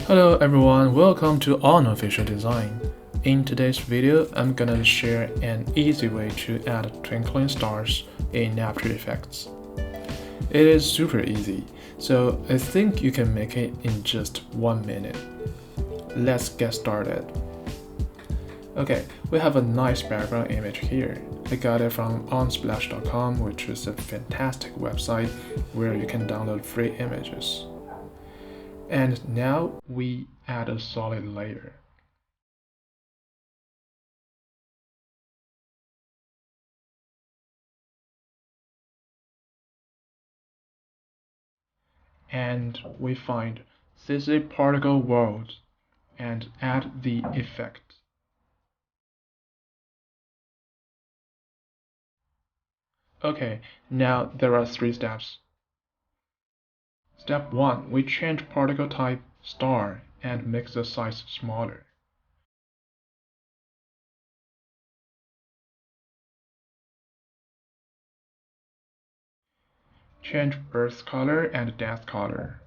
Hello everyone, welcome to Unofficial Design. In today's video, I'm gonna share an easy way to add twinkling stars in After Effects. It is super easy, so I think you can make it in just 1 minute. Let's get started. Okay, we have a nice background image here. I got it from unsplash.com, which is a fantastic website where you can download free images. And now we add a solid layer. And we find CC particle world and add the effect. Okay, now there are 3 steps. Step 1, we change particle type star and make the size smaller. Change birth color and death color.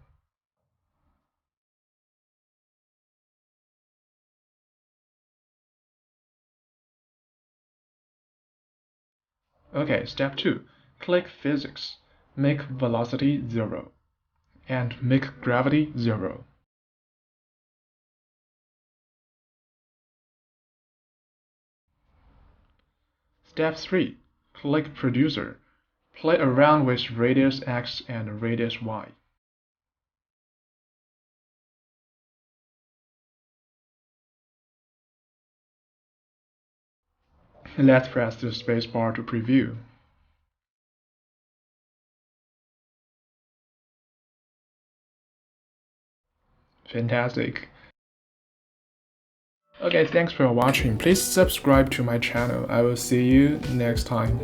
Okay, step 2, click physics, make velocity 0, and make gravity 0. Step 3, click producer, play around with radius X and radius Y. Let's press the spacebar to preview. Fantastic. Okay, thanks for watching. Please subscribe to my channel. I will see you next time.